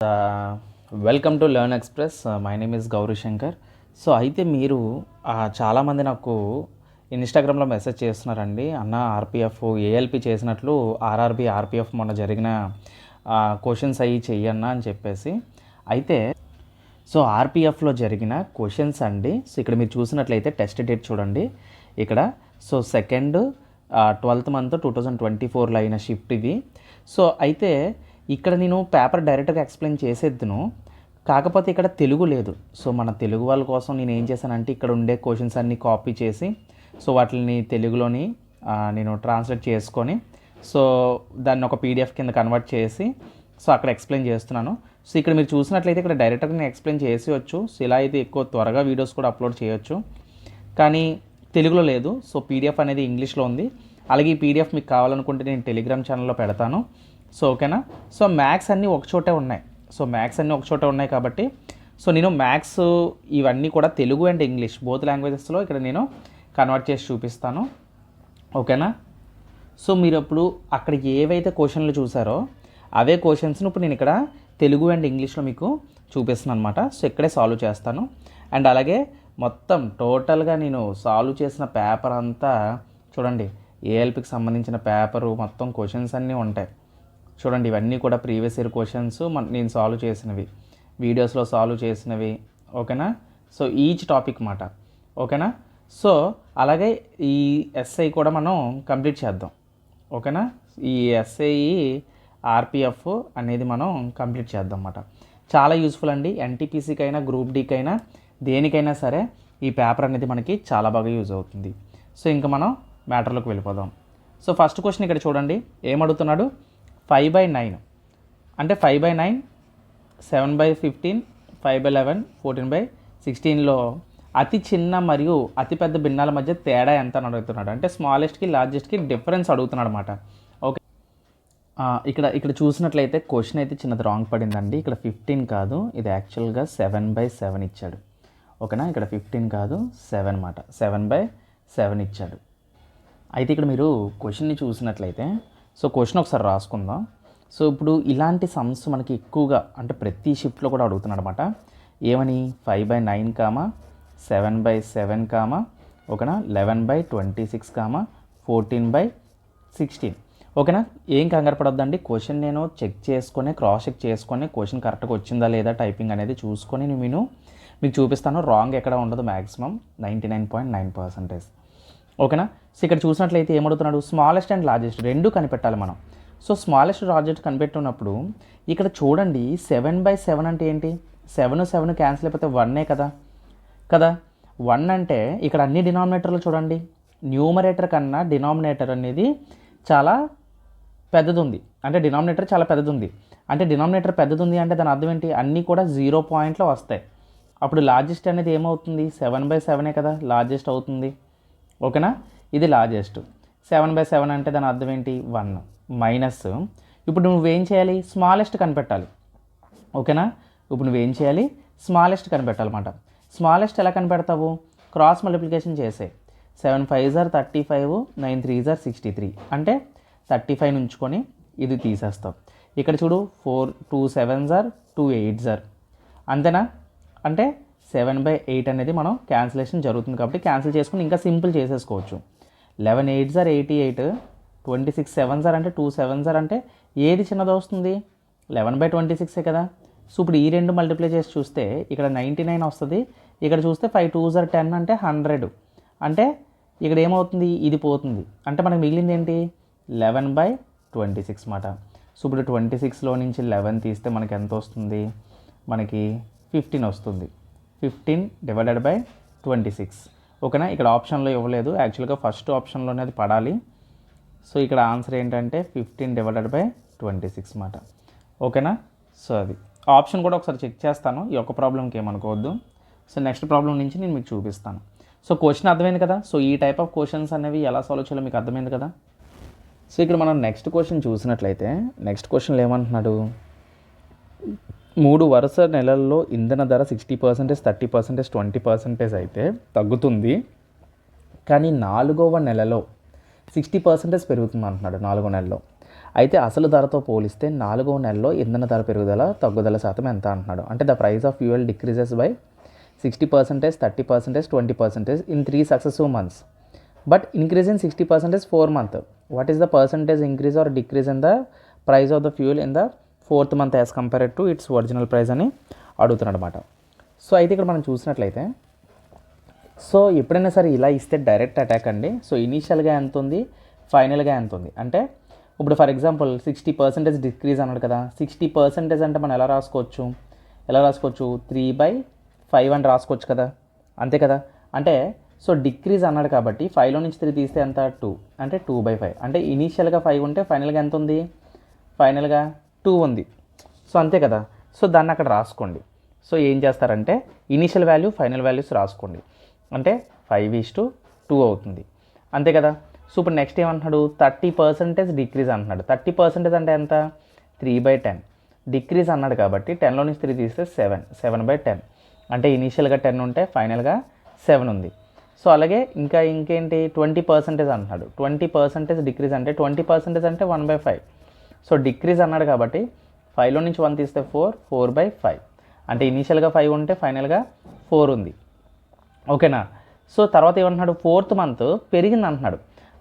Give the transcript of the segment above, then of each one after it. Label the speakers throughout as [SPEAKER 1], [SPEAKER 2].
[SPEAKER 1] Welcome to learn express. My name is Gauri Shankar. So అయితే మీరు చాలామంది నాకు ఇన్స్టాగ్రామ్లో మెసేజ్ చేస్తున్నారండి, అన్న ఆర్పిఎఫ్ ఏఎల్పి చేసినట్లు ఆర్ఆర్బి ఆర్పిఎఫ్ మొన్న జరిగిన క్వశ్చన్స్ అవి చెయ్యన్నా అని చెప్పేసి. అయితే సో ఆర్పిఎఫ్లో జరిగిన క్వశ్చన్స్ అండి. సో ఇక్కడ మీరు చూసినట్లయితే టెస్ట్ డేట్ చూడండి ఇక్కడ. సో 2nd 12th month 2024లో అయిన షిఫ్ట్ ఇది. సో అయితే ఇక్కడ నేను పేపర్ డైరెక్ట్గా ఎక్స్ప్లెయిన్ చేసేద్దును, కాకపోతే ఇక్కడ తెలుగు లేదు. సో మన తెలుగు వాళ్ళ కోసం నేను ఏం చేశానంటే ఇక్కడ ఉండే క్వశ్చన్స్ అన్నీ కాపీ చేసి సో వాటిని తెలుగులోని నేను ట్రాన్స్లేట్ చేసుకొని సో దాన్ని ఒక పీడిఎఫ్ కింద కన్వర్ట్ చేసి సో అక్కడ ఎక్స్ప్లెయిన్ చేస్తున్నాను. సో ఇక్కడ మీరు చూసినట్లయితే ఇక్కడ డైరెక్ట్గా నేను ఎక్స్ప్లెయిన్ చేసేయచ్చు. సో ఇలా అయితే ఎక్కువ త్వరగా వీడియోస్ కూడా అప్లోడ్ చేయొచ్చు, కానీ తెలుగులో లేదు. సో పీడిఎఫ్ అనేది ఇంగ్లీష్లో ఉంది. అలాగే ఈ పీడిఎఫ్ మీకు కావాలనుకుంటే నేను టెలిగ్రామ్ ఛానల్లో పెడతాను. సో ఓకేనా. సో మ్యాథ్స్ అన్నీ ఒకచోటే ఉన్నాయి. సో మ్యాథ్స్ అన్నీ ఒకచోటే ఉన్నాయి కాబట్టి సో నేను మ్యాథ్స్ ఇవన్నీ కూడా తెలుగు అండ్ ఇంగ్లీష్ బోత్ లాంగ్వేజెస్లో ఇక్కడ నేను కన్వర్ట్ చేసి చూపిస్తాను. ఓకేనా. సో మీరు ఇప్పుడు అక్కడ ఏవైతే క్వశ్చన్లు చూసారో అవే క్వశ్చన్స్ని ఇప్పుడు నేను ఇక్కడ తెలుగు అండ్ ఇంగ్లీష్లో మీకు చూపిస్తున్నాను అనమాట. సో ఇక్కడే సాల్వ్ చేస్తాను. అండ్ అలాగే మొత్తం టోటల్గా నేను సాల్వ్ చేసిన పేపర్ అంతా చూడండి, ఏఎల్పికి సంబంధించిన పేపరు మొత్తం క్వశ్చన్స్ అన్నీ ఉంటాయి చూడండి. ఇవన్నీ కూడా ప్రీవియస్ ఇయర్ క్వశ్చన్స్ నేను సాల్వ్ చేసినవి, వీడియోస్లో సాల్వ్ చేసినవి. ఓకేనా. సో ఈచ్ టాపిక్ మాట. ఓకేనా. సో అలాగే ఈ ఎస్ఐ కూడా మనం కంప్లీట్ చేద్దాం. ఓకేనా. ఈ ఎస్ఐ ఆర్పిఎఫ్ అనేది మనం కంప్లీట్ చేద్దాం అన్నమాట. చాలా యూస్ఫుల్ అండి. ఎన్టీపీసీకి అయినా గ్రూప్ డీకి అయినా దేనికైనా సరే ఈ పేపర్ అనేది మనకి చాలా బాగా యూజ్ అవుతుంది. సో ఇంకా మనం మ్యాటర్లోకి వెళ్ళిపోదాం. సో ఫస్ట్ క్వశ్చన్ ఇక్కడ చూడండి, ఏమడుగుతున్నాడు? 5/9 అంటే 5/9, 7/15, 5/11, 14/16లో అతి చిన్న మరియు అతిపెద్ద భిన్నాల మధ్య తేడా ఎంత అని అడుగుతున్నాడు. అంటే స్మాలెస్ట్కి లార్జెస్ట్కి డిఫరెన్స్ అడుగుతున్నాడు అనమాట. ఓకే. ఇక్కడ చూసినట్లయితే క్వశ్చన్ అయితే చిన్నది రాంగ్ పడిందండి. ఇక్కడ 15 కాదు, ఇది యాక్చువల్గా 7/7 ఇచ్చాడు. ఓకేనా. ఇక్కడ 15 కాదు 7 మాట, 7/7 ఇచ్చాడు. అయితే ఇక్కడ మీరు క్వశ్చన్ని చూసినట్లయితే సో క్వశ్చన్ ఒకసారి రాసుకుందాం. సో ఇప్పుడు ఇలాంటి సమ్స్ మనకి ఎక్కువగా అంటే ప్రతి షిఫ్ట్లో కూడా అడుగుతున్నాడు అనమాట. ఏమని 5/9, 7/7, ఓకేనా, 11/26, 14/16. ఓకేనా. ఏం కంగారు పడొద్దండి. క్వశ్చన్ నేను చెక్ చేసుకొని క్రాస్ చెక్ చేసుకొని క్వశ్చన్ కరెక్ట్గా వచ్చిందా లేదా టైపింగ్ అనేది చూసుకొని నేను మీకు చూపిస్తాను. రాంగ్ ఎక్కడ ఉండదు, మ్యాక్సిమం 99.9%. ఓకేనా. సో ఇక్కడ చూసినట్లయితే ఏమడుగుతున్నాడు? స్మాలెస్ట్ అండ్ లార్జెస్ట్ రెండు కనిపెట్టాలి మనం. సో స్మాలెస్ట్ లార్జెస్ట్ కనిపెట్టున్నప్పుడు ఇక్కడ చూడండి 7/7 అంటే ఏంటి? 7 క్యాన్సిల్ అయిపోతే 1 కదా 1 అంటే ఇక్కడ అన్ని డినామినేటర్లు చూడండి, న్యూమరేటర్ కన్నా డినామినేటర్ అనేది చాలా పెద్దది ఉంది. అంటే డినామినేటర్ చాలా పెద్దది ఉంది. అంటే డినామినేటర్ పెద్దది ఉంది అంటే దాని అర్థం ఏంటి? అన్నీ కూడా 0 పాయింట్లో వస్తాయి. అప్పుడు లార్జెస్ట్ అనేది ఏమవుతుంది? 7/7 కదా లార్జెస్ట్ అవుతుంది. ఓకేనా. ఇది లార్జెస్ట్. 7/7 అంటే దాని అర్థం ఏంటి? 1 మైనస్. ఇప్పుడు నువ్వేం చేయాలి? స్మాలెస్ట్ కనిపెట్టాలి. ఓకేనా. ఇప్పుడు నువ్వేం చేయాలి? స్మాలెస్ట్ కనిపెట్టాలన్నమాట. స్మాలెస్ట్ ఎలా కనిపెడతావు? క్రాస్ మల్టిప్లికేషన్ చేసే. 7 5s are 35, 9 3s are 63 అంటే 35 ఉంచుకొని ఇది తీసేస్తావు. ఇక్కడ చూడు 2 7s are 2 8s are అంతేనా. అంటే 7/8 అనేది మనం క్యాన్సిలేషన్ జరుగుతుంది కాబట్టి క్యాన్సిల్ చేసుకుని ఇంకా సింపుల్ చేసేసుకోవచ్చు. 11 8s are 88, 26 7s are అంటే 2 7s are అంటే ఏది చిన్నది వస్తుంది? 11/26 కదా. సో ఇప్పుడు ఈ రెండు మల్టిప్లై చేసి చూస్తే ఇక్కడ 99 వస్తుంది, ఇక్కడ చూస్తే 5 2s are 10 అంటే 100. అంటే ఇక్కడ ఏమవుతుంది? ఇది పోతుంది. అంటే మనకు మిగిలింది ఏంటి? 11/26 మాట. సో ఇప్పుడు 26లో నుంచి 11 తీస్తే మనకి ఎంత వస్తుంది? మనకి 15 వస్తుంది. 15/26. ఓకేనా. ఇక్కడ ఆప్షన్లో ఇవ్వలేదు, యాక్చువల్గా ఫస్ట్ ఆప్షన్లోనే అది పడాలి. సో ఇక్కడ ఆన్సర్ ఏంటంటే 15/26 మాట. ఓకేనా. సో అది ఆప్షన్ కూడా ఒకసారి చెక్ చేస్తాను, ఈ ఒక్క ప్రాబ్లంకి ఏమనుకోవద్దు. సో నెక్స్ట్ ప్రాబ్లం నుంచి నేను మీకు చూపిస్తాను. సో క్వశ్చన్ అర్థమైంది కదా. సో ఈ టైప్ ఆఫ్ క్వశ్చన్స్ అనేవి ఎలా సాల్వ్ చేయాలో మీకు అర్థమైంది కదా. సో ఇక్కడ మనం నెక్స్ట్ క్వశ్చన్ చూసినట్లయితే నెక్స్ట్ క్వశ్చన్లో ఏమంటున్నాడు? 3 వరుస నెలల్లో ఇంధన ధర 60%, 30%, 20% అయితే తగ్గుతుంది, కానీ 4వ నెలలో 60% పెరుగుతుంది అంటున్నాడు. 4వ నెలలో అయితే అసలు ధరతో పోలిస్తే 4వ నెలలో ఇంధన ధర పెరుగుదల తగ్గుదల శాతం ఎంత అంటున్నాడు. అంటే the price of fuel decreases by 60%, 30%, 20% in 3 successive months. But increase in 60% 4 month. What is the percentage increase or decrease in the price of the fuel in the 4th month as compared to its original price అని అడుగుతున్నాడు అనమాట. So అయితే ఇక్కడ మనం చూసినట్లయితే so ఎప్పుడైనా సరే ఇలా ఇస్తే డైరెక్ట్ అటాక్ అండి. సో ఇనీషియల్గా ఎంత ఉంది, ఫైనల్గా ఎంత ఉంది అంటే ఇప్పుడు ఫర్ ఎగ్జాంపుల్ 60% డిక్రీజ్ అన్నాడు కదా. 60% అంటే మనం ఎలా రాసుకోవచ్చు 3/5 అని రాసుకోవచ్చు కదా, అంతే కదా. అంటే సో డిక్రీజ్ అన్నాడు కాబట్టి 5లో నుంచి 3 తీస్తే ఎంత 2 అంటే 2/5. అంటే ఇనీషియల్గా 5 ఉంటే ఫైనల్గా ఎంత ఉంది, ఫైనల్గా 2 ఉంది. సో అంతే కదా. సో దాన్ని అక్కడ రాసుకోండి. సో ఏం చేస్తారంటే ఇనీషియల్ వాల్యూ ఫైనల్ వాల్యూస్ రాసుకోండి. అంటే 5:2 అవుతుంది, అంతే కదా. సో ఇప్పుడు నెక్స్ట్ ఏమంటున్నాడు 30% డిక్రీజ్ అంటున్నాడు. 30% అంటే ఎంత 3/10. డిక్రీజ్ అన్నాడు కాబట్టి 10లో నుంచి 3 తీస్తే 7/10. అంటే ఇనీషియల్గా 10 ఉంటే ఫైనల్గా 7 ఉంది. సో అలాగే ఇంకేంటి 20% అంటున్నాడు. 20% డిక్రీజ్ అంటే 20% అంటే 1/5. సో డిక్రీజ్ అన్నాడు కాబట్టి 5లో నుంచి 1 తీస్తే 4/5. అంటే ఇనీషియల్గా 5 ఉంటే ఫైనల్గా 4 ఉంది, ఓకేనా. సో తర్వాత ఏమంటున్నాడు 4th మంత్ పెరిగింది అంటున్నాడు.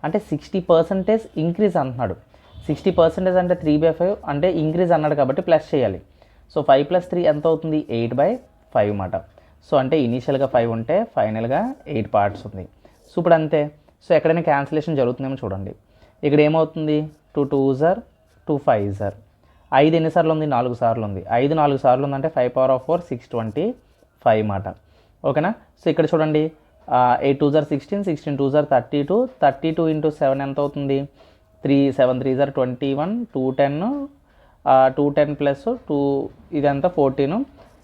[SPEAKER 1] అంటే 60% ఇంక్రీజ్ అంటున్నాడు. 60% అంటే 3/5 అంటే ఇంక్రీజ్ అన్నాడు కాబట్టి ప్లస్ చేయాలి. సో 5 + 3 ఎంత అవుతుంది 8/5 అన్నమాట. సో అంటే ఇనీషియల్గా 5 ఉంటే ఫైనల్గా 8 పార్ట్స్ ఉంది. సో ఇప్పుడు అంతే. సో ఎక్కడైనా క్యాన్సిలేషన్ జరుగుతుందేమో చూడండి. ఇక్కడ ఏమవుతుంది 2 2s are 2 5s are 5 ఎన్నిసార్లు ఉంది 4 సార్లు ఉంది. 5 4 సార్లు ఉందంటే 5/4 625 అన్నమాట, ఓకేనా. సో ఇక్కడ చూడండి 8 2s are 16, 16 2s are 32, 32 × 7 ఎంత అవుతుంది 7 3s are 21, 210, 210 + 2 ఇదంతా 14,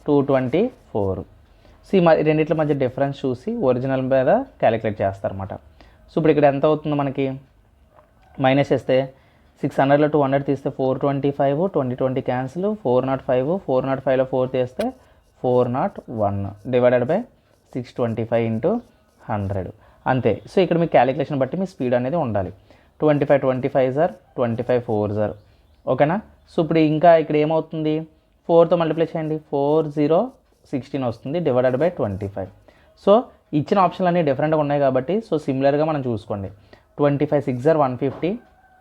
[SPEAKER 1] 224. సో ఈ రెండిట్ల మధ్య డిఫరెన్స్ చూసి ఒరిజినల్ మీద క్యాలిక్యులేట్ చేస్తారన్నమాట. సో ఇప్పుడు ఇక్కడ ఎంత అవుతుందో మనకి మైనస్ చేస్తే 600లో 200 తీస్తే 425, 20 క్యాన్సిల్, 405, 405లో 4 తీస్తే 401 డివైడెడ్ బై 625 × 100 అంతే. సో ఇక్కడ మీ క్యాలిక్యులేషన్ బట్టి మీ స్పీడ్ అనేది ఉండాలి. 25 25s are 25 4s are, ఓకేనా. సో ఇప్పుడు ఇంకా ఇక్కడ ఏమవుతుంది 4తో మల్టిప్లై చేయండి 4016 వస్తుంది డివైడెడ్ బై 25. సో ఇచ్చిన ఆప్షన్లు అన్నీ డిఫరెంట్గా ఉన్నాయి కాబట్టి సో సిమిలర్గా మనం చూసుకోండి. 25 6s are 150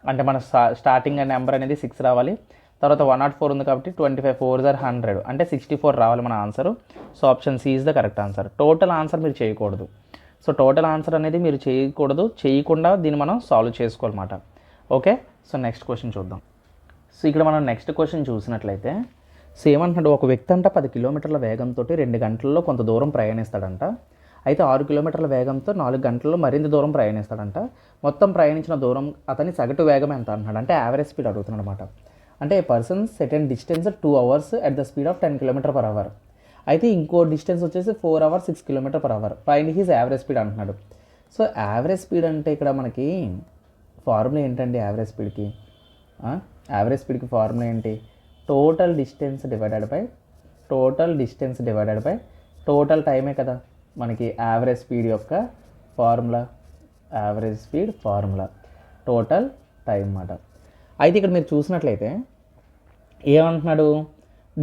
[SPEAKER 1] అంటే మన స్టార్టింగ్ నెంబర్ అనేది 6 రావాలి. తర్వాత 104 ఉంది కాబట్టి 25 4s are 100 అంటే 64 రావాలి మన answer. So option C is the correct answer. Total answer మీరు చేయకూడదు. సో టోటల్ ఆన్సర్ అనేది మీరు చేయకుండా దీన్ని మనం సాల్వ్ చేసుకోవాలన్నమాట, ఓకే. సో నెక్స్ట్ క్వశ్చన్ చూద్దాం. సో ఇక్కడ మనం నెక్స్ట్ క్వశ్చన్ చూసినట్లయితే సో ఏమంటున్నాడు ఒక వ్యక్తి అంట 10 కిలోమీటర్ల వేగంతో 2 గంటల్లో కొంత దూరం ప్రయాణిస్తాడంట. అయితే 6 కిలోమీటర్ల వేగంతో 4 గంటల్లో మరింత దూరం ప్రయాణిస్తాడంట. మొత్తం ప్రయాణించిన దూరం అతని సగటు వేగం ఎంత అంటున్నాడు. అంటే యావరేజ్ స్పీడ్ అడుగుతున్నాడు అనమాట. అంటే a person certain distance 2 hours at the speed of 10 km/h. అయితే ఇంకో డిస్టెన్స్ వచ్చేసి 4 hours 6 km/h. Find his average speed అంటున్నాడు. సో యావరేజ్ స్పీడ్ అంటే ఇక్కడ మనకి ఫార్ములా ఏంటండి యావరేజ్ స్పీడ్కి? యావరేజ్ స్పీడ్కి ఫార్ములా ఏంటి? Total distance divided by total టైమే కదా మనకి యావరేజ్ స్పీడ్ యొక్క formula. Average speed formula total time అన్నమాట. అయితే ఇక్కడ మీరు చూసినట్లయితే ఏమంటున్నాడు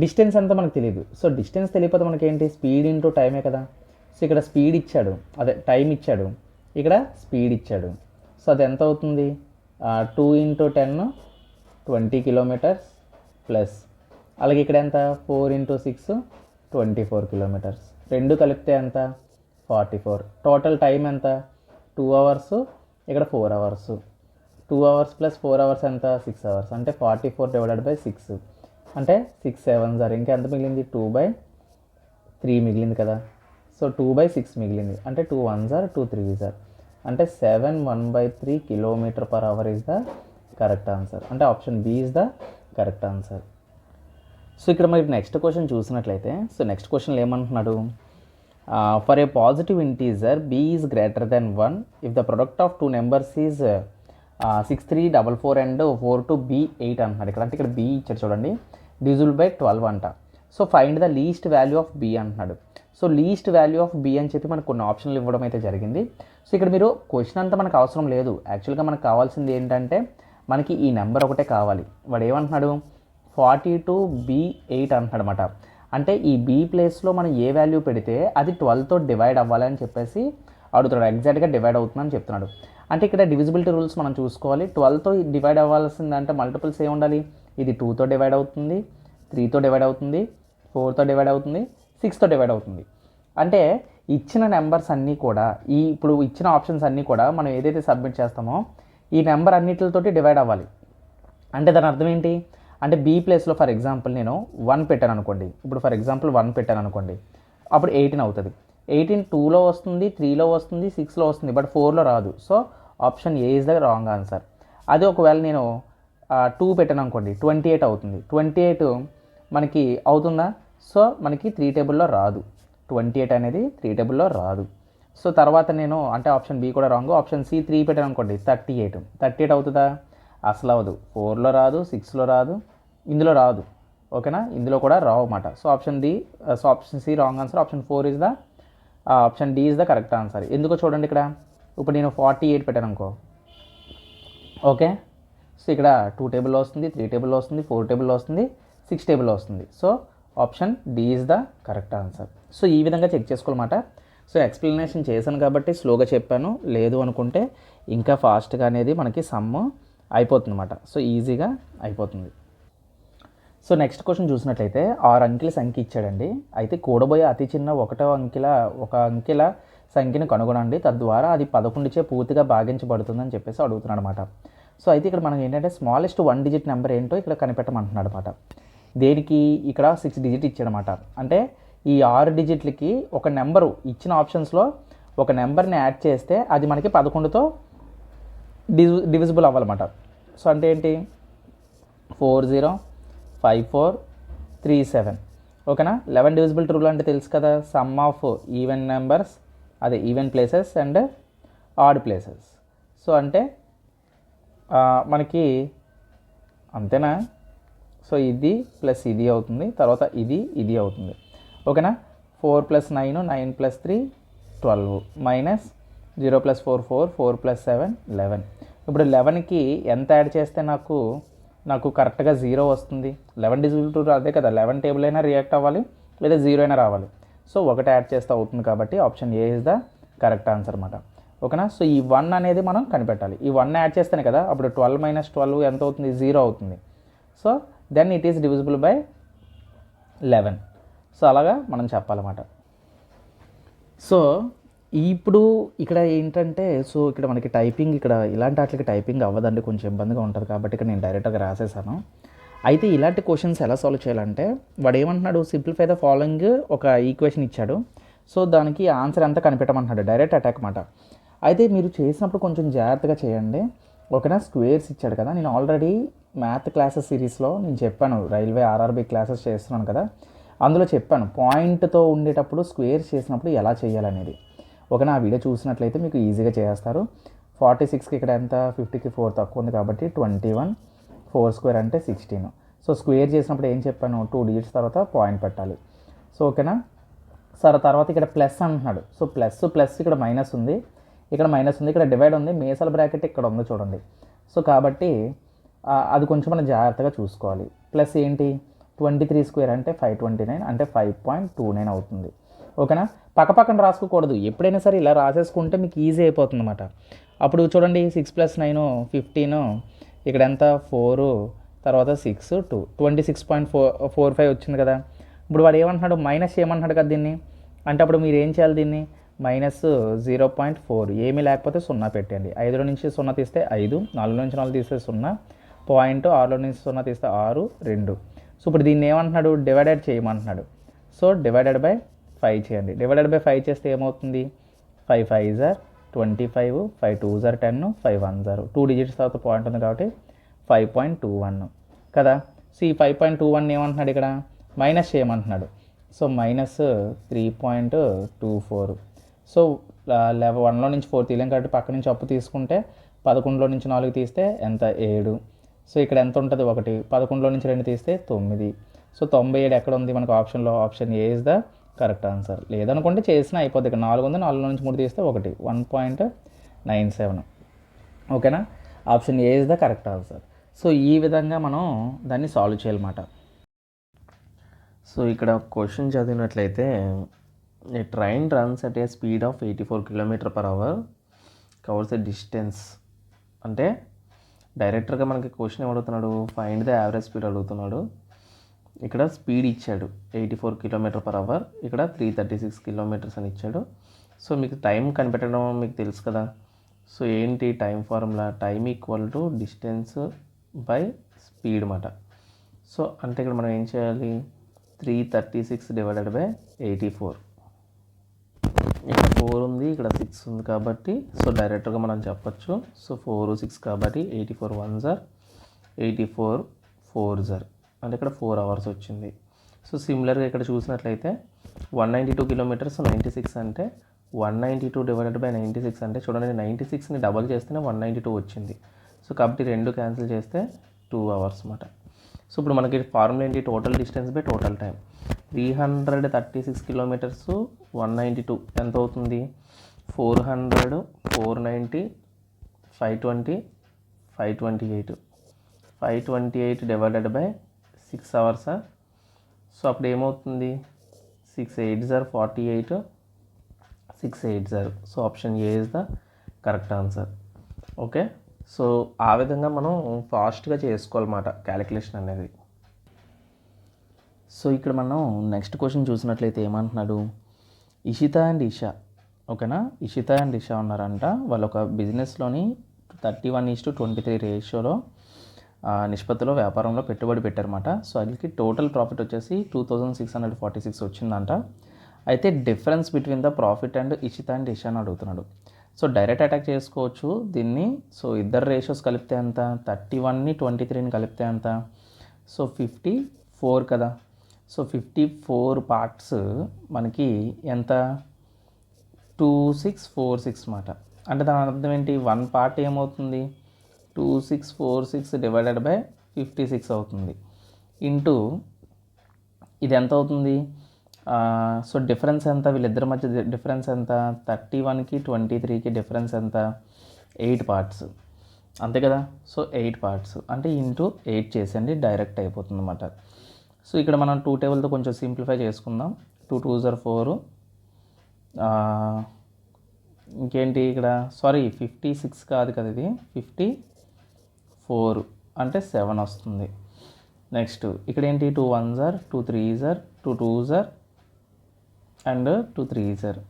[SPEAKER 1] డిస్టెన్స్ అంతా మనకు తెలియదు. సో డిస్టెన్స్ తెలియకపోతే మనకి ఏంటి స్పీడ్ ఇంటూ టైమే కదా. సో ఇక్కడ స్పీడ్ ఇచ్చాడు, అదే టైం ఇచ్చాడు, ఇక్కడ స్పీడ్ ఇచ్చాడు. సో అది ఎంత అవుతుంది 2 × 10 20 kilometers ప్లస్ అలాగే ఇక్కడ ఎంత 4 × 6 24 kilometers. రెండు కలిపితే ఎంత 44. టోటల్ టైం ఎంత 2 hours, ఇక్కడ 4 hours. 2 hours + 4 hours ఎంత 6 hours. అంటే 44 డివైడెడ్ బై 6 అంటే 6 7s are ఇంకా ఎంత మిగిలింది 2/3 మిగిలింది కదా. సో 2/6 మిగిలింది అంటే 2 1s are 2 3s are అంటే 7 1/3 km/h is the correct answer. అంటే option B is the correct answer. So ఇక్కడ మరి నెక్స్ట్ క్వశ్చన్ చూసినట్లయితే సో నెక్స్ట్ క్వశ్చన్లో ఏమంటున్నాడు for a positive integer b is greater than 1 if the product of 2 numbers is 6344 and 42b8 అంటున్నాడు. ఇక్కడ అంటే ఇక్కడ b ఇచ్చాడు చూడండి డివిజిబుల్ బై 12 అంట. So find the least value of b అంటున్నాడు. So least value of b అని చెప్పి మనకు కొన్ని ఆప్షన్లు ఇవ్వడం అయితే జరిగింది. సో ఇక్కడ మీరు క్వశ్చన్ అంతా మనకు అవసరం లేదు. యాక్చువల్గా మనకు కావాల్సింది ఏంటంటే మనకి ఈ నెంబర్ ఒకటే కావాలి. వాడు ఏమంటున్నాడు 42B8 అంటున్నాడు అనమాట. అంటే ఈ బీ ప్లేస్లో మనం ఏ వాల్యూ పెడితే అది 12తో డివైడ్ అవ్వాలని చెప్పేసి అడుగుతున్నాడు. ఎగ్జాక్ట్గా డివైడ్ అవుతుందని చెప్తున్నాడు. అంటే ఇక్కడ డివిజిబిలిటీ రూల్స్ మనం చూసుకోవాలి. 12తో డివైడ్ అవ్వాల్సిందంటే మల్టిపుల్స్ ఏ ఉండాలి? ఇది 2తో డివైడ్ అవుతుంది, 3తో డివైడ్ అవుతుంది, 4తో డివైడ్ అవుతుంది, 6తో డివైడ్ అవుతుంది. అంటే ఇచ్చిన నెంబర్స్ అన్నీ కూడా ఇప్పుడు ఇచ్చిన ఆప్షన్స్ అన్నీ కూడా మనం ఏదైతే సబ్మిట్ చేస్తామో ఈ నెంబర్ అన్నిటితోటి డివైడ్ అవ్వాలి. అంటే దాని అర్థం ఏంటి అంటే బీ ప్లేస్లో ఫర్ ఎగ్జాంపుల్ నేను 1 పెట్టాను అనుకోండి. ఇప్పుడు ఫర్ ఎగ్జాంపుల్ 1 పెట్టాను అనుకోండి, అప్పుడు 18 అవుతుంది. 18 2లో వస్తుంది, 3లో వస్తుంది, 6లో వస్తుంది, బట్ 4లో రాదు. So option A is the wrong answer. అదే ఒకవేళ నేను 2 పెట్టాను అనుకోండి, 28 అవుతుంది. 28 మనకి అవుతుందా? సో మనకి 3 టేబుల్లో రాదు. 28 అనేది 3 టేబుల్లో రాదు. సో తర్వాత నేను అంటే ఆప్షన్ బి కూడా రాంగ్. ఆప్షన్ సి 3 పెట్టాను అనుకోండి, 38 అవుతుందా? అసలు అవ్వదు. 4లో రాదు, 6లో రాదు, ఇందులో రాదు. ఓకేనా? ఇందులో కూడా రావు అన్నమాట. So option C wrong answer. Option D is the correct answer. ఎందుకో చూడండి ఇక్కడ. ఇప్పుడు నేను 48 పెట్టాను అనుకో, ఓకే. సో ఇక్కడ 2 టేబుల్లో వస్తుంది, 3 టేబుల్లో వస్తుంది, 4 టేబుల్లో వస్తుంది, 6 టేబుల్లో వస్తుంది. So option D is the correct answer. So ఈ విధంగా చెక్ చేసుకోవాలన్నమాట. సో ఎక్స్ప్లెనేషన్ చేశాను కాబట్టి స్లోగా చెప్పాను. లేదు అనుకుంటే ఇంకా ఫాస్ట్గా అనేది మనకి సమ్ అయిపోతుంది అన్నమాట. సో ఈజీగా అయిపోతుంది. సో నెక్స్ట్ క్వశ్చన్ చూసినట్లయితే 6 అంకెల సంఖ్య ఇచ్చాడండి. అయితే కూడబోయే అతి చిన్న ఒక అంకెల సంఖ్యను కనుగొనండి, తద్వారా అది 11చే పూర్తిగా భాగించబడుతుందని చెప్పేసి అడుగుతున్నాడు అనమాట. సో అయితే ఇక్కడ మనం ఏంటంటే స్మాలెస్ట్ 1 డిజిట్ నెంబర్ ఏంటో ఇక్కడ కనిపెట్టమంటున్నాడు అనమాట. దేనికి? ఇక్కడ 6 డిజిట్ ఇచ్చాడనమాట. అంటే ఈ 6 డిజిట్లకి ఒక నెంబరు ఇచ్చిన ఆప్షన్స్లో ఒక నెంబర్ని యాడ్ చేస్తే అది మనకి 11తో డివిజిబుల్ అవ్వాలన్నమాట. సో అంటే ఏంటి? 405437. ఓకేనా? 11 డివిజిబిలిటీ రూల్ అంటే తెలుసు కదా, సమ్ ఆఫ్ ఈవెన్ నెంబర్స్, అదే even places and odd places. So అంటే మనకి అంతేనా? సో ఇది ప్లస్ ఇది అవుతుంది, తర్వాత ఇది అవుతుంది. ఓకేనా? 4 + 9, 9 + 3 12, మైనస్ 0 + 4 4, 4 + 7 11. ఇప్పుడు 11కి ఎంత యాడ్ చేస్తే నాకు కరెక్ట్గా 0 వస్తుంది? 11 డిజిబిలిటీ అదే కదా, 11 టేబుల్ అయినా రియాక్ట్ అవ్వాలి లేదా 0 అయినా రావాలి. సో ఒకటి యాడ్ చేస్తే అవుతుంది కాబట్టి option A is the correct answer అన్నమాట. ఓకేనా? సో ఈ 1 అనేది మనం కనిపెట్టాలి. ఈ 1 యాడ్ చేస్తేనే కదా అప్పుడు 12 - 12 ఎంత అవుతుంది? 0 అవుతుంది. So then it is divisible by 11. So అలాగా మనం చెప్పాలన్నమాట. సో ఇప్పుడు ఇక్కడ ఏంటంటే సో ఇక్కడ మనకి టైపింగ్ ఇక్కడ ఇలాంటి వాటికి టైపింగ్ అవ్వదండి, కొంచెం ఇబ్బందిగా ఉంటుంది కాబట్టి ఇక్కడ నేను డైరెక్ట్గా రాసేసాను. అయితే ఇలాంటి క్వశ్చన్స్ ఎలా సాల్వ్ చేయాలంటే వాడు ఏమంటున్నాడు, సింప్లిఫై ద ఫాలోయింగ్ ఒక ఈక్వేషన్ ఇచ్చాడు. సో దానికి ఆన్సర్ అంతా కనిపెట్టమంటున్నాడు, డైరెక్ట్ అటాక్ అన్నమాట. అయితే మీరు చేసినప్పుడు కొంచెం జాగ్రత్తగా చేయండి. ఓకేనా? స్క్వేర్స్ ఇచ్చాడు కదా, నేను ఆల్రెడీ మ్యాథ్ క్లాసెస్ సిరీస్లో నేను చెప్పాను, రైల్వే ఆర్ఆర్బీ క్లాసెస్ చేస్తున్నాను కదా, అందులో చెప్పాను పాయింట్తో ఉండేటప్పుడు స్క్వేర్స్ చేసినప్పుడు ఎలా చేయాలనేది. ఓకేనా? ఆ వీడియో చూసినట్లయితే మీకు ఈజీగా చేస్తారు. 46కి ఇక్కడ ఎంత, 50కి 4 తక్కువ ఉంది కాబట్టి 21, 4 స్క్వేర్ అంటే 16. సో స్క్వేర్ చేసినప్పుడు ఏం చెప్పాను, 2 డిజిట్స్ తర్వాత పాయింట్ పెట్టాలి. సో ఓకేనా? సరే తర్వాత ఇక్కడ ప్లస్ అంటున్నాడు. సో ప్లస్ ఇక్కడ మైనస్ ఉంది, ఇక్కడ డివైడ్ ఉంది, మేసల్ బ్రాకెట్ ఇక్కడ ఉంది చూడండి. సో కాబట్టి అది కొంచెం మనం జాగ్రత్తగా చూసుకోవాలి. ప్లస్ ఏంటి, 23 స్క్వేర్ అంటే 529 అంటే 5.29 అవుతుంది. ఓకేనా? పక్కన రాసుకోకూడదు, ఎప్పుడైనా సరే ఇలా రాసేసుకుంటే మీకు ఈజీ అయిపోతుంది అన్నమాట. అప్పుడు చూడండి 6 + 9 15, ఇక్కడ ఎంత 4, తర్వాత 6 2 26.45 వచ్చింది కదా. ఇప్పుడు వాడు ఏమంటున్నాడు, మైనస్ ఏమంటున్నాడు కదా దీన్ని, అంటే అప్పుడు మీరు ఏం చేయాలి, దీన్ని -0.4 ఏమీ లేకపోతే 0 పెట్టండి. 5లో నుంచి 0 తీస్తే 5, 4లో నుంచి 4 తీస్తే 0, పాయింట్ 6లో నుంచి 0 తీస్తే 6 2. సో ఇప్పుడు దీన్ని ఏమంటున్నాడు, డివైడెడ్ చేయమంటున్నాడు. సో డివైడెడ్ బై 5 చేయండి. డివైడెడ్ బై 5 చేస్తే ఏమవుతుంది, 5 5 = 25, 5 2 = 10, 5 1 = 2 డిజిట్స్ తర్వాత పాయింట్ ఉంది కాబట్టి 5.21 కదా. సో ఈ 5.21 ఏమంటున్నాడు, ఇక్కడ మైనస్ చేయమంటున్నాడు. సో -3.24. సో 1లో నుంచి 4 తీయలేం కాబట్టి పక్క నుంచి అప్పు తీసుకుంటే 11లో నుంచి 4 తీస్తే ఎంత 7. సో ఇక్కడ ఎంత ఉంటుంది 1, 11లో నుంచి 2 తీస్తే 9. సో 97 ఎక్కడ ఉంది మనకు ఆప్షన్లో, option A is the correct answer. లేదనుకుంటే చేసినా అయిపోద్ది. ఇక్కడ 4 ఉంది, 4లో నుంచి 3 తీస్తే 1, 1.97. ఓకేనా? Option A is the correct answer. So ఈ విధంగా మనం దాన్ని సాల్వ్ చేయాలన్నమాట.
[SPEAKER 2] సో ఇక్కడ క్వశ్చన్ చదివినట్లయితే a train runs at a speed of 84 km/h covers a distance అంటే డైరెక్టర్గా మనకి క్వశ్చన్ ఏమడుగుతున్నాడు, ఫైండ్ ద యావరేజ్ స్పీడ్ అడుగుతున్నాడు. ఇక్కడ స్పీడ్ ఇచ్చాడు 84 km/h, ఇక్కడ 336 km అని ఇచ్చాడు. సో మీకు టైం కనిపెట్టడం మీకు తెలుసు కదా. సో ఏంటి time formula, time equal to distance by speed అన్నమాట. సో అంటే ఇక్కడ మనం ఏం చేయాలి, 336 డివైడెడ్ బై 84, ఇక్కడ 4 ఉంది, ఇక్కడ 6 ఉంది కాబట్టి సో డైరెక్ట్గా మనం చెప్పచ్చు. సో 4 6 కాబట్టి 84 1s are 84 4s are అంటే ఇక్కడ 4 hours వచ్చింది. సో సిమిలర్గా ఇక్కడ చూసినట్లయితే 192 km 96 అంటే 192 డివైడెడ్ బై 96 అంటే చూడండి 96ని డబల్ చేస్తేనే 192 వచ్చింది. సో కాబట్టి 2 క్యాన్సిల్ చేస్తే 2 hours అన్నమాట. సో ఇప్పుడు మనకి ఫార్ములా ఏంటి, total distance by total time. 336 km 192 ఎంత అవుతుంది, 400 490 520 528 డివైడెడ్ బై 6 hours. సో అప్పుడు ఏమవుతుంది, 6 8s are 48 6 8s are. So option A is the correct answer. Okay, so ఆ విధంగా మనం ఫాస్ట్గా చేసుకోవాలన్నమాట క్యాలిక్యులేషన్ అనేది.
[SPEAKER 1] సో ఇక్కడ మనం నెక్స్ట్ క్వశ్చన్ చూసినట్లయితే ఏమంటున్నాడు, ఇషిత అండ్ ఇషా, ఓకేనా, ఇషిత అండ్ ఇషా ఉన్నారంట. వాళ్ళు ఒక బిజినెస్లోని 31:23 రేషియోలో నిష్పత్తిలో వ్యాపారంలో పెట్టుబడి పెట్టారన్నమాట. సో అందుకే టోటల్ ప్రాఫిట్ వచ్చేసి 2646 వచ్చిందంట. అయితే difference between the profit and Ishita and Isha అని అడుగుతున్నాడు. సో డైరెక్ట్ అటాక్ చేసుకోవచ్చు దీన్ని. సో ఇద్దరు రేషియోస్ కలిపితే ఎంత, 31ని 23ని కలిపితే ఎంత, సో 54 కదా. సో 54 పార్ట్స్ మనకి ఎంత, 2646 అన్నమాట. అంటే దాని అర్థం ఏంటి, 1 పార్ట్ ఏమవుతుంది, 2646 డివైడెడ్ బై 56 అవుతుంది, ఇంటూ ఇది ఎంత అవుతుంది. సో డిఫరెన్స్ ఎంత, వీళ్ళిద్దరి మధ్య డిఫరెన్స్ ఎంత, 31కి 23కి డిఫరెన్స్ ఎంత, 8 పార్ట్స్ అంతే కదా. సో 8 పార్ట్స్ అంటే ఇంటూ 8 చేసేయండి, డైరెక్ట్ అయిపోతుంది అన్నమాట. సో ఇక్కడ మనం 2 టేబుల్తో కొంచెం సింప్లిఫై చేసుకుందాం. 2 2s are 4, ఇంకేంటి ఇక్కడ, సారీ 56 కాదు కదా, ఇది 54 అంటే 7 వస్తుంది. నెక్స్ట్ ఇక్కడ ఏంటి, 2 1s are 2 3s are 2 2s are and 2 3s are.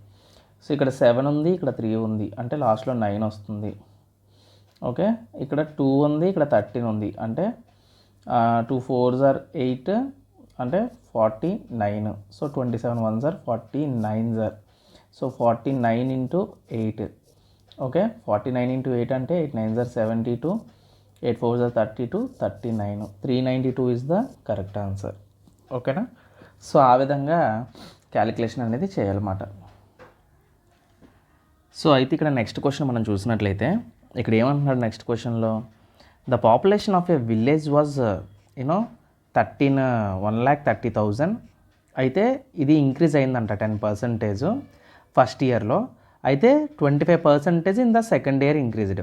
[SPEAKER 1] So ఇక్కడ 7 ఉంది, ఇక్కడ 3 ఉంది అంటే లాస్ట్లో 9 వస్తుంది. ఓకే, ఇక్కడ 2 ఉంది, ఇక్కడ 13 ఉంది అంటే 2 4s are 8 అంటే 49. So 27 1s are 49s are. So 49 into 8, okay, 49 into 8 అంటే 8 9s are 72, 8 4s are 32, 39, 392 is the correct answer. ఓకేనా. సో ఆ విధంగా క్యాలిక్యులేషన్ అనేది చేయాలన్నమాట. సో అయితే ఇక్కడ నెక్స్ట్ క్వశ్చన్ మనం చూసినట్లయితే ఇక్కడ ఏమంటున్నాడు నెక్స్ట్ క్వశ్చన్లో, the population of A village was 1,30,000. అయితే ఇది ఇంక్రీజ్ అయిందంట 10% ఫస్ట్ ఇయర్లో, అయితే 25% in the second year increased.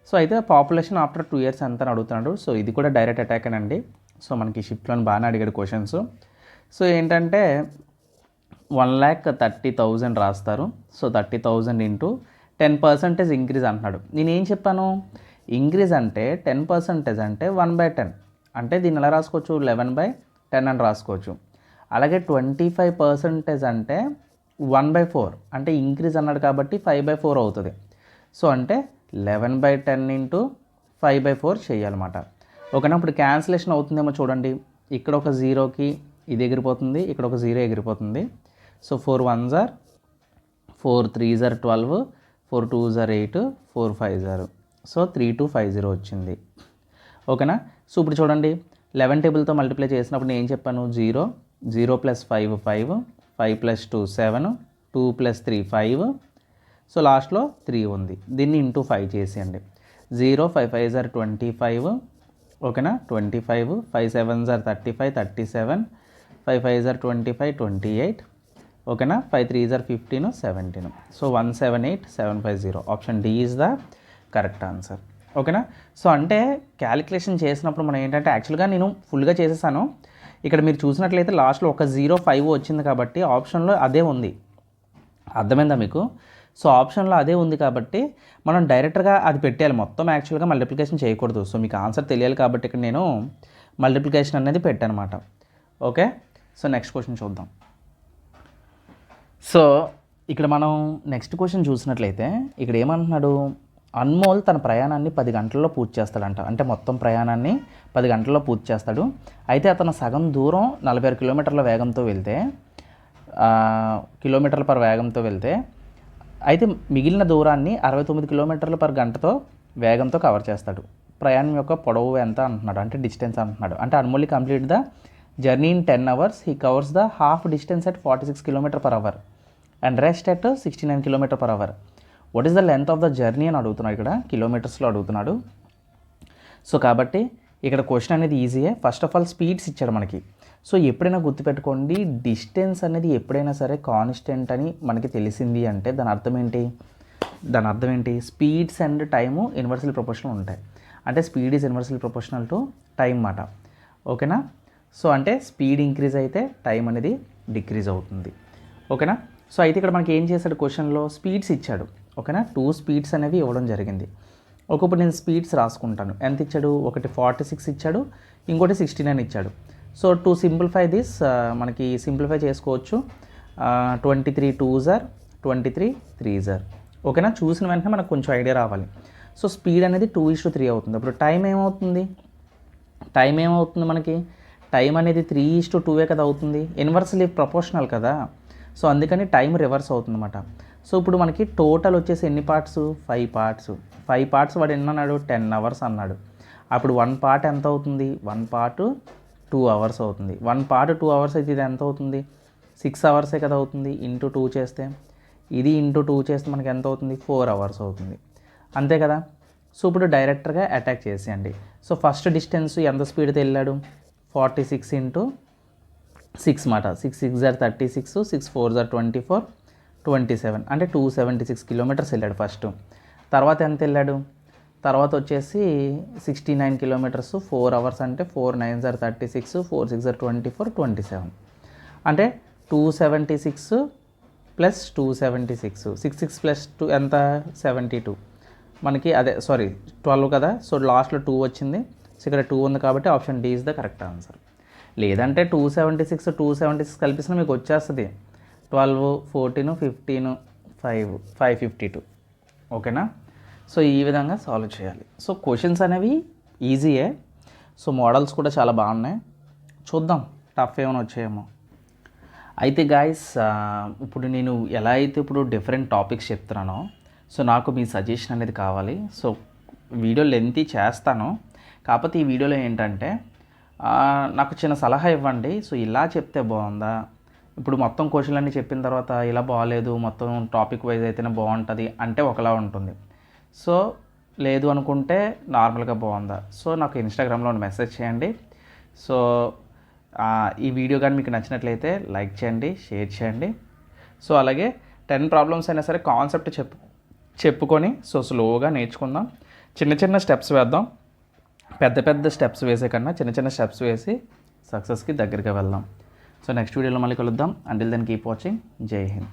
[SPEAKER 1] So అయితే పాపులేషన్ ఆఫ్టర్ 2 years ఎంత అని అడుగుతున్నాడు. సో ఇది కూడా డైరెక్ట్ అటాక్ అండి. సో మనకి షిఫ్ట్లో బాగానే అడిగాడు క్వశ్చన్స్. సో ఏంటంటే 1,30,000 రాస్తారు. సో 30,000 ఇంటూ 10% ఇంక్రీజ్ అంటున్నాడు. నేనేం చెప్పాను, ఇంక్రీజ్ అంటే 10% అంటే 1/10 అంటే దీన్ని ఎలా రాసుకోవచ్చు, 11/10 అని రాసుకోవచ్చు. అలాగే 25% అంటే 1/4 అంటే ఇంక్రీజ్ అన్నాడు కాబట్టి 5/4 అవుతుంది. సో అంటే 11/10 ఇంటూ 5/4 చేయాలన్నమాట. ఓకేనా. ఇప్పుడు క్యాన్సిలేషన్ అవుతుందేమో చూడండి, ఇక్కడ ఒక 0కి ఇది ఎగిరిపోతుంది, ఇక్కడ ఒక 0 ఎగిరిపోతుంది. So 4 1s are 4 3s are 12, 4 2s are 8, 4 5s are. So 3250 వచ్చింది. ఓకేనా. సో ఇప్పుడు చూడండి 11 టేబుల్తో మల్టిప్లై చేసినప్పుడు నేను ఏం చెప్పాను, 0 0 + 5 5, 5 + 2 7, 2 + 3 5. సో లాస్ట్లో 3 ఉంది, దీన్ని ఇంటూ 5 చేసేయండి. 0 5 5s are 25, ఓకేనా, 25, 5 7s are 35 37, 5 5s are 25 28, ఓకేనా, 5 3s are 15 17. So 178750, option D is the correct answer. ఓకేనా. సో అంటే క్యాలిక్యులేషన్ చేసినప్పుడు మనం ఏంటంటే యాక్చువల్గా నేను ఫుల్గా చేసేసాను. ఇక్కడ మీరు చూసినట్లయితే లాస్ట్లో ఒక 0.5 వచ్చింది కాబట్టి ఆప్షన్లో అదే ఉంది. అర్థమైందా మీకు? సో ఆప్షన్లో అదే ఉంది కాబట్టి మనం డైరెక్ట్గా అది పెట్టేయాలి. మొత్తం యాక్చువల్గా మల్టిప్లికేషన్ చేయకూడదు. సో మీకు ఆన్సర్ తెలియాలి కాబట్టి ఇక్కడ నేను మల్టిప్లికేషన్ అనేది పెట్టాను అనమాట. ఓకే. సో నెక్స్ట్ క్వశ్చన్ చూద్దాం. సో ఇక్కడ మనం నెక్స్ట్ క్వశ్చన్ చూసినట్లయితే ఇక్కడ ఏమంటున్నాడు, అన్మోల్ తన ప్రయాణాన్ని 10 గంటల్లో పూర్తి చేస్తాడంట. అంటే మొత్తం ప్రయాణాన్ని 10 గంటల్లో పూర్తి చేస్తాడు. అయితే అతను సగం దూరం 46 కిలోమీటర్ల వేగంతో వెళ్తే కిలోమీటర్ల పర్ వేగంతో వెళ్తే అయితే మిగిలిన దూరాన్ని 69 కిలోమీటర్ల పర్ గంటతో వేగంతో కవర్ చేస్తాడు. ప్రయాణం యొక్క పొడవు ఎంత అంటున్నాడు, అంటే డిస్టెన్స్ అంటున్నాడు. అంటే Anmol complete the journey in 10 hours. He covers the half distance at 46 km/h and rest at 69 km/h. What is the length of the journey అని అడుగుతున్నాడు. ఇక్కడ కిలోమీటర్స్లో అడుగుతున్నాడు. సో కాబట్టి ఇక్కడ క్వశ్చన్ అనేది ఈజీయే. ఫస్ట్ ఆఫ్ ఆల్ స్పీడ్స్ ఇచ్చాడు మనకి. సో ఎప్పుడైనా గుర్తుపెట్టుకోండి, డిస్టెన్స్ అనేది ఎప్పుడైనా సరే కాన్స్టెంట్ అని మనకి తెలిసింది అంటే దాని అర్థం ఏంటి? Speeds and time inversely proportional ఉంటాయి. అంటే speed is inversely proportional to time మాట. ఓకేనా. సో అంటే స్పీడ్ ఇంక్రీజ్ అయితే టైం అనేది డిక్రీజ్ అవుతుంది. ఓకేనా. సో అయితే ఇక్కడ మనకి ఏం చేశాడు, క్వశ్చన్లో స్పీడ్స్ ఇచ్చాడు. ఓకేనా. 2 స్పీడ్స్ అనేవి ఇవ్వడం జరిగింది. ఒకప్పుడు నేను స్పీడ్స్ రాసుకుంటాను. ఎంత ఇచ్చాడు, ఒకటి 46 ఇచ్చాడు, ఇంకోటి 69 ఇచ్చాడు. సో టు సింప్లిఫై దిస్ మనకి సింప్లిఫై చేసుకోవచ్చు. 23 2s are 23 3s are. ఓకేనా. చూసిన వెంటనే మనకు కొంచెం ఐడియా రావాలి. సో స్పీడ్ అనేది 2:3 అవుతుంది. అప్పుడు టైం ఏమవుతుంది మనకి? టైం అనేది 3:2 కదా అవుతుంది. ఇన్వర్స్లీ ప్రపోర్షనల్ కదా. సో అందుకని టైం రివర్స్ అవుతుంది అన్నమాట. సో ఇప్పుడు మనకి టోటల్ వచ్చేసి ఎన్ని పార్ట్స్? 5 పార్ట్స్. వాడు ఎన్ని అన్నాడు? 10 hours అన్నాడు. అప్పుడు 1 part ఎంత అవుతుంది? 1 part 2 hours అవుతుంది. 1 part 2 hours అయితే ఇది ఎంత అవుతుంది? 6 hours కదా అవుతుంది. ఇంటూ 2 చేస్తే, ఇది ఇంటూ 2 చేస్తే మనకి ఎంత అవుతుంది? 4 hours అవుతుంది. అంతే కదా. సో ఇప్పుడు డైరెక్ట్గా అటాక్ చేసేయండి. సో ఫస్ట్ డిస్టెన్స్ ఎంత స్పీడ్తో వెళ్ళాడు? 46 into 6 మాట. 6 6s are 36, 6 4s are 24, 27 అంటే 276 kilometers వెళ్ళాడు ఫస్ట్. తర్వాత ఎంత వెళ్ళాడు? తర్వాత వచ్చేసి 69 kilometers, 4 hours అంటే 4 9s are 36, 4 6s are 24, 27 అంటే 276 ప్లస్ 276, 66 ప్లస్ 2 ఎంత? 72 మనకి. అదే 12 కదా. సో లాస్ట్లో 2 వచ్చింది. సో ఇక్కడ 2 ఉంది కాబట్టి option D is the correct answer. లేదంటే 276 కలిపిస్తున్నా మీకు వచ్చేస్తుంది 12 14 15 552. ఓకేనా. సో ఈ విధంగా సాల్వ్ చేయాలి. సో క్వశ్చన్స్ అనేవి ఈజీయే. సో మోడల్స్ కూడా చాలా బాగున్నాయి. చూద్దాం టఫ్ ఏమైనా వచ్చాయేమో. అయితే గాయస్ ఇప్పుడు నేను ఎలా అయితే ఇప్పుడు డిఫరెంట్ టాపిక్స్ చెప్తున్నానో, సో నాకు మీ సజెషన్ అనేది కావాలి. సో వీడియో లెంతీ చేస్తాను, కాకపోతే ఈ వీడియోలో ఏంటంటే నాకు చిన్న సలహా ఇవ్వండి. సో ఇలా చెప్తే బాగుందా, ఇప్పుడు మొత్తం క్వశ్చన్లన్నీ చెప్పిన తర్వాత ఇలా బాగాలేదు, మొత్తం టాపిక్ వైజ్ అయితేనే బాగుంటుంది అంటే ఒకలా ఉంటుంది. సో లేదు అనుకుంటే నార్మల్గా బాగుందా. సో నాకు ఇన్స్టాగ్రామ్లో మెసేజ్ చేయండి. సో ఈ వీడియో కానీ మీకు నచ్చినట్లయితే లైక్ చేయండి, షేర్ చేయండి. సో అలాగే 10 ప్రాబ్లమ్స్ అయినా సరే కాన్సెప్ట్ చెప్పుకొని సో స్లోగా నేర్చుకుందాం. చిన్న స్టెప్స్ వేద్దాం. పెద్ద స్టెప్స్ వేసే కన్నా చిన్న స్టెప్స్ వేసి సక్సెస్కి దగ్గరగా వెళ్దాం. సో నెక్స్ట్ వీడియోలో మళ్ళీ కలుద్దాం. Until then keep watching. జై హింద్.